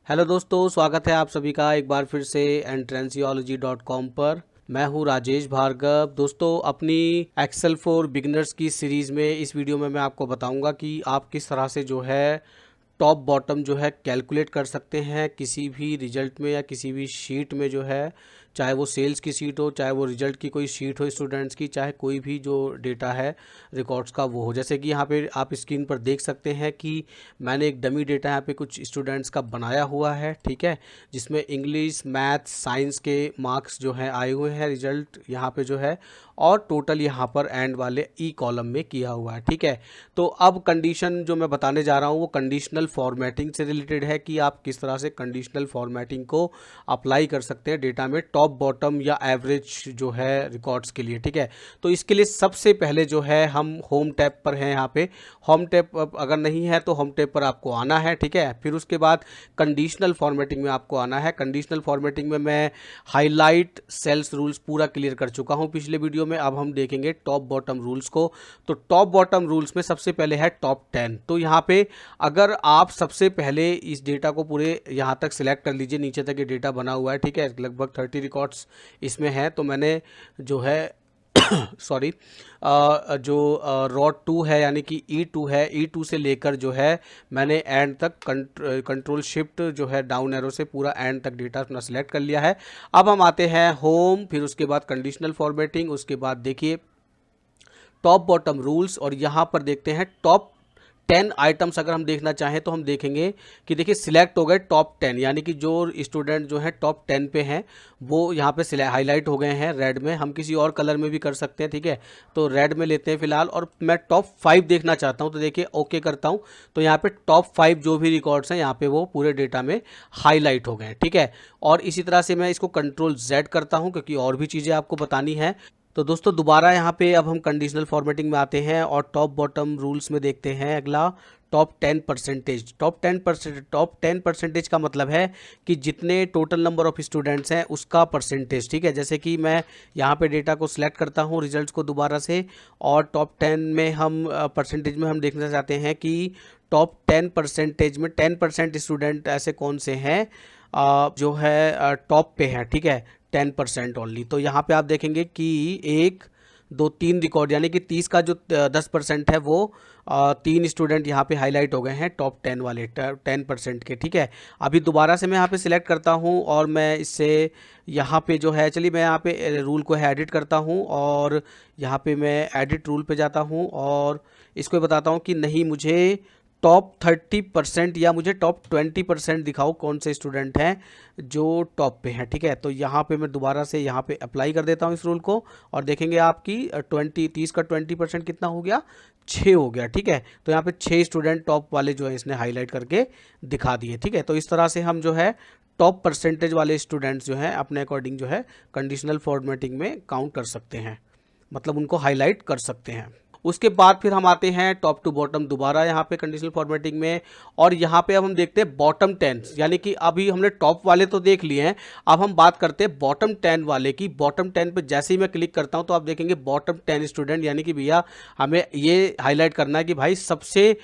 Hello दोस्तों, स्वागत है आप सभी का एक बार फिर से entranciology.com पर। मैं हूं राजेश भार्गव। दोस्तों, अपनी एक्सेल फॉर बिगिनर्स की सीरीज़ में इस वीडियो में मैं आपको बताऊंगा कि आप किस तरह से जो है टॉप बॉटम जो है कैलकुलेट कर सकते हैं किसी भी रिजल्ट में या किसी भी शीट में जो है, चाहे वो सेल्स की शीट हो, चाहे वो रिजल्ट की कोई शीट हो स्टूडेंट्स की, चाहे कोई भी जो डेटा है रिकॉर्ड्स का वो हो। जैसे कि यहाँ पे आप स्क्रीन पर देख सकते हैं कि मैंने एक डमी डेटा यहाँ पे कुछ स्टूडेंट्स का बनाया हुआ है, ठीक है, जिसमें इंग्लिश, मैथ, साइंस के मार्क्स जो हैं आए हुए हैं रिजल्ट यहाँ पे जो है, और टोटल यहाँ पर एंड वाले ई कॉलम में किया हुआ है, ठीक है। तो अब कंडीशन जो मैं बताने जा रहा हूँ वो कंडीशनल फॉर्मेटिंग से रिलेटेड है कि आप किस तरह से कंडीशनल फॉर्मेटिंग को अप्लाई कर सकते हैं डेटा में टॉप बॉटम या एवरेज जो है रिकॉर्ड्स के लिए, ठीक है। तो इसके लिए सबसे पहले जो है हम होम टैब पर हैं। यहाँ पे होम टैब अगर नहीं है तो होम टैब पर आपको आना है, ठीक है। फिर उसके बाद कंडीशनल फॉर्मेटिंग में आपको आना है। कंडीशनल फॉर्मेटिंग में मैं हाईलाइट सेल्स रूल्स पूरा क्लियर कर चुका हूँ पिछले वीडियो में। अब हम देखेंगे टॉप बॉटम रूल्स को। तो टॉप बॉटम रूल्स में सबसे पहले है टॉप 10। तो यहाँ पे अगर आप सबसे पहले इस डेटा को पूरे यहाँ तक सिलेक्ट कर लीजिए, नीचे तक ये डेटा बना हुआ है, ठीक है, लगभग 30 रिकॉर्ड्स इसमें है। तो मैंने जो है सॉरी जो रॉड 2 है यानी कि E2 है, E2 से लेकर जो है मैंने एंड तक कंट्रोल शिफ्ट जो है डाउन एरो से पूरा एंड तक डेटा अपना सिलेक्ट कर लिया है। अब हम आते हैं होम, फिर उसके बाद कंडीशनल फॉर्मेटिंग, उसके बाद देखिए टॉप बॉटम रूल्स, और यहाँ पर देखते हैं टॉप 10 आइटम्स। अगर हम देखना चाहें तो हम देखेंगे कि देखिए सिलेक्ट हो गए टॉप 10, यानी कि जो स्टूडेंट जो है टॉप 10 पे हैं वो यहाँ पे हाईलाइट हो गए हैं रेड में। हम किसी और कलर में भी कर सकते हैं, ठीक है। तो रेड में लेते हैं फिलहाल, और मैं टॉप 5 देखना चाहता हूँ तो देखिए ओके करता हूँ। तो यहाँ पे टॉप 5 जो भी रिकॉर्ड्स हैं यहाँ पे वो पूरे डेटा में हाईलाइट हो गए, ठीक है। और इसी तरह से मैं इसको कंट्रोल Z करता हूँ क्योंकि और भी चीज़ें आपको बतानी है। तो दोस्तों दोबारा यहाँ पे अब हम कंडीशनल फॉर्मेटिंग में आते हैं और टॉप बॉटम रूल्स में देखते हैं अगला टॉप 10%। टॉप 10% का मतलब है कि जितने टोटल नंबर ऑफ स्टूडेंट्स हैं उसका परसेंटेज, ठीक है। जैसे कि मैं यहाँ पे डेटा को सिलेक्ट करता हूँ रिजल्ट्स को दोबारा से, और टॉप 10 में हम परसेंटेज में हम देखना चाहते हैं कि टॉप 10% में 10% स्टूडेंट ऐसे कौन से हैं जो है टॉप पे है, ठीक है, 10% ओनली। तो यहाँ पे आप देखेंगे कि 1 2 3 रिकॉर्ड यानी कि 30 का जो 10% है वो 3 स्टूडेंट यहाँ पे हाईलाइट हो गए हैं टॉप 10 वाले 10% के, ठीक है। अभी दोबारा से मैं यहाँ पे सिलेक्ट करता हूँ और मैं इससे यहाँ पे जो है, चलिए मैं यहाँ पे रूल को एडिट करता हूँ और यहाँ पे मैं एडिट रूल पे जाता हूँ और इसको बताता हूँ कि नहीं, मुझे टॉप 30% या मुझे टॉप 20% दिखाओ कौन से स्टूडेंट हैं जो टॉप पे हैं, ठीक है। तो यहाँ पे मैं दोबारा से यहाँ पे अप्लाई कर देता हूँ इस रूल को, और देखेंगे आपकी 30 का 20% कितना हो गया, 6 हो गया, ठीक है। तो यहाँ पे 6 स्टूडेंट टॉप वाले जो है इसने हाईलाइट करके दिखा दिए, ठीक है। तो इस तरह से हम जो है टॉप परसेंटेज वाले स्टूडेंट्स जो हैं अपने अकॉर्डिंग जो है कंडीशनल फॉर्मेटिंग में काउंट कर सकते हैं, मतलब उनको हाईलाइट कर सकते हैं। उसके बाद फिर हम आते हैं टॉप टू बॉटम दोबारा यहाँ पे कंडीशनल फॉर्मेटिंग में, और यहाँ पे अब हम देखते हैं बॉटम 10, यानी कि अभी हमने टॉप वाले तो देख लिए हैं, अब हम बात करते हैं बॉटम 10 वाले की। बॉटम 10 पे जैसे ही मैं क्लिक करता हूँ तो आप देखेंगे बॉटम 10 स्टूडेंट, यानी कि भैया हमें ये हाईलाइट करना है कि भाई सबसे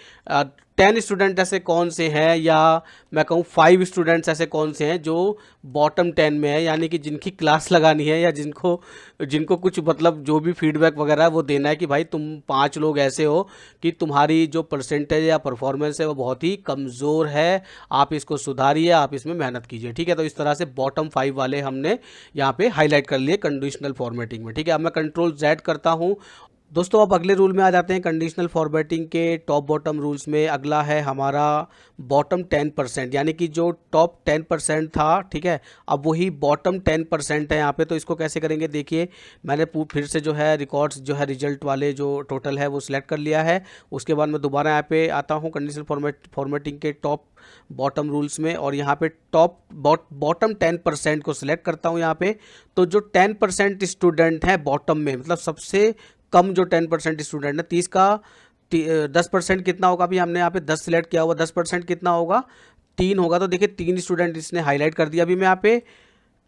10 स्टूडेंट ऐसे कौन से हैं, या मैं कहूँ 5 स्टूडेंट्स ऐसे कौन से हैं जो बॉटम 10 में है, यानी कि जिनकी क्लास लगानी है या जिनको जिनको कुछ मतलब जो भी फीडबैक वगैरह वो देना है कि भाई तुम 5 लोग ऐसे हो कि तुम्हारी जो परसेंटेज या परफॉर्मेंस है वो बहुत ही कमज़ोर है, आप इसको सुधारिए, आप इसमें मेहनत कीजिए, ठीक है। तो इस तरह से बॉटम 5 वाले हमने यहाँ पे हाईलाइट कर लिए कंडीशनल फॉर्मेटिंग में, ठीक है। अब मैं कंट्रोल Z करता हूँ। दोस्तों अब अगले रूल में आ जाते हैं कंडीशनल फॉर्मेटिंग के टॉप बॉटम रूल्स में। अगला है हमारा बॉटम 10%, यानी कि जो टॉप 10% था, ठीक है, अब वही बॉटम 10% है यहाँ पे। तो इसको कैसे करेंगे, देखिए मैंने फिर से जो है रिकॉर्ड्स जो है रिजल्ट वाले जो टोटल है वो सिलेक्ट कर लिया है। उसके बाद मैं दोबारा यहाँ पे आता हूँ कंडीशनल फॉर्मेटिंग के टॉप बॉटम रूल्स में, और यहाँ पे टॉप बॉटम 10% को सिलेक्ट करता हूँ यहाँ पे। तो जो 10% स्टूडेंट हैं बॉटम में, मतलब सबसे कम जो 10% स्टूडेंट है, 30 का 10% कितना होगा, अभी हमने यहाँ पे 10 सिलेक्ट किया हुआ, 10% कितना होगा, 3 होगा। तो देखिए 3 स्टूडेंट इसने हाईलाइट कर दिया। अभी मैं यहाँ पे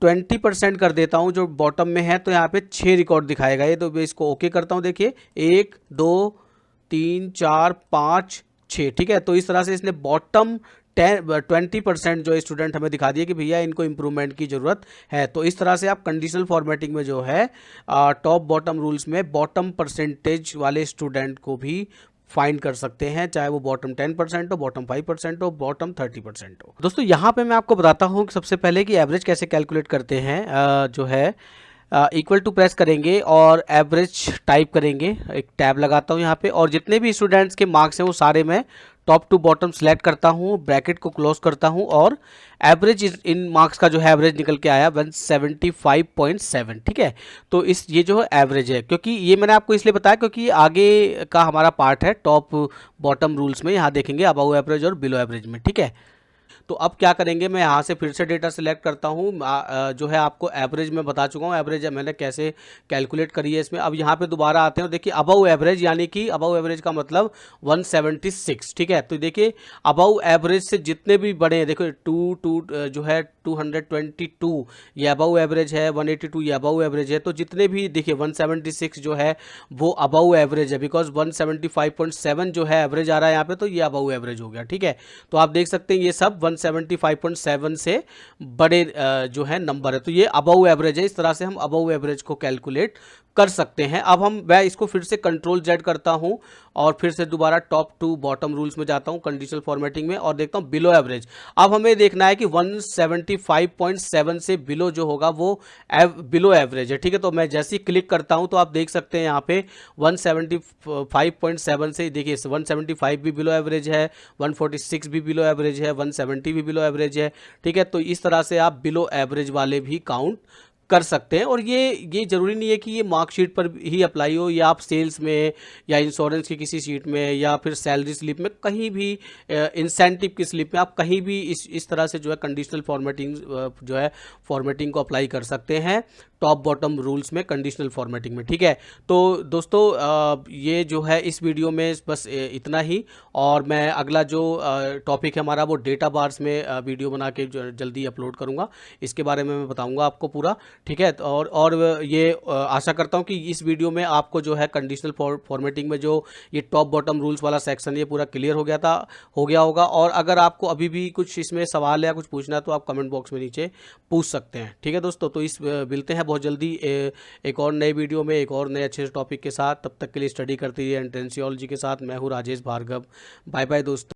20% कर देता हूँ जो बॉटम में है, तो यहाँ पे 6 रिकॉर्ड दिखाएगा ये। तो मैं इसको ओके करता हूँ, देखिए 1 2 3 4 5 6, ठीक है। तो इस तरह से इसने बॉटम 20% जो स्टूडेंट हमें दिखा दिए कि भैया इनको इम्प्रूवमेंट की ज़रूरत है। तो इस तरह से आप कंडीशनल फॉर्मेटिंग में जो है टॉप बॉटम रूल्स में बॉटम परसेंटेज वाले स्टूडेंट को भी फाइंड कर सकते हैं, चाहे वो बॉटम 10% हो, बॉटम 5% हो, बॉटम 30% हो। दोस्तों यहाँ पे मैं आपको बताता हूँ कि सबसे पहले कि एवरेज कैसे कैलकुलेट करते हैं। जो है इक्वल टू प्रेस करेंगे और एवरेज टाइप करेंगे, एक टैब लगाता हूँ यहाँ पे, और जितने भी स्टूडेंट्स के मार्क्स हैं वो सारे मैं टॉप टू बॉटम सेलेक्ट करता हूँ, ब्रैकेट को क्लोज करता हूँ, और एवरेज इन मार्क्स का जो है एवरेज निकल के आया 175.7। ठीक है, तो ये जो है एवरेज है, क्योंकि ये मैंने आपको इसलिए बताया क्योंकि ये आगे का हमारा पार्ट है टॉप बॉटम रूल्स में, यहाँ देखेंगे अबव एवरेज और बिलो एवरेज में। ठीक है, तो अब क्या करेंगे, मैं यहाँ से फिर से डेटा सेलेक्ट करता हूँ। जो है आपको एवरेज मैं बता चुका हूँ, एवरेज मैंने कैसे कैलकुलेट करी है इसमें। अब यहाँ पे दोबारा आते हैं, देखिए अबव एवरेज, यानी कि अबव एवरेज का मतलब 176। ठीक है, तो देखिए अबव एवरेज से जितने भी बड़े हैं, देखो जो है 222 ये अबव एवरेज है, 182 ये अबव एवरेज है। तो जितने भी देखिए 176 जो है वो अबव एवरेज है, बिकॉज 175.7 जो है एवरेज आ रहा है यहाँ पे, तो ये अबव एवरेज हो गया। ठीक है, तो आप देख सकते हैं ये सब 175.7 से बड़े जो है नंबर है, तो ये अबव एवरेज है। इस तरह से हम अबव एवरेज को कैलकुलेट कर सकते हैं। अब मैं इसको फिर से कंट्रोल जेड करता हूं और फिर से दोबारा टॉप टू बॉटम रूल्स में जाता हूं कंडीशनल फॉर्मेटिंग में, और देखता हूं बिलो एवरेज। अब हमें देखना है कि 175.7 से बिलो जो होगा वो बिलो एवरेज है। ठीक है, तो मैं जैसे ही क्लिक करता हूं तो आप देख सकते हैं यहाँ पे 175.7 से, देखिए 175 भी बिलो एवरेज है, 146 भी बिलो एवरेज है, 170 भी बिलो एवरेज है। ठीक है, तो इस तरह से आप बिलो एवरेज वाले भी काउंट कर सकते हैं। और ये ज़रूरी नहीं है कि ये मार्कशीट पर ही अप्लाई हो, या आप सेल्स में या इंश्योरेंस की किसी शीट में या फिर सैलरी स्लिप में, कहीं भी इंसेंटिव की स्लिप में, आप कहीं भी इस तरह से जो है कंडीशनल फॉर्मेटिंग जो है फॉर्मेटिंग को अप्लाई कर सकते हैं टॉप बॉटम रूल्स में कंडीशनल फॉर्मेटिंग में। ठीक है, तो दोस्तों ये जो है इस वीडियो में बस इतना ही, और मैं अगला जो टॉपिक है हमारा वो डेटा बार्स में वीडियो बना के जल्दी अपलोड करूँगा, इसके बारे में मैं बताऊँगा आपको पूरा। ठीक है, और ये आशा करता हूँ कि इस वीडियो में आपको जो है कंडीशनल फॉर्मेटिंग में जो ये टॉप बॉटम रूल्स वाला सेक्शन ये पूरा क्लियर हो गया होगा। और अगर आपको अभी भी कुछ इसमें सवाल है या कुछ पूछना है तो आप कमेंट बॉक्स में नीचे पूछ सकते हैं। ठीक है दोस्तों, तो मिलते हैं बहुत जल्दी एक और नए वीडियो में एक और नए अच्छे टॉपिक के साथ। तब तक के लिए स्टडी करते रहिए एंट्रेंसियोलॉजी के साथ। मैं हूँ राजेश भार्गव। बाय बाय दोस्तों।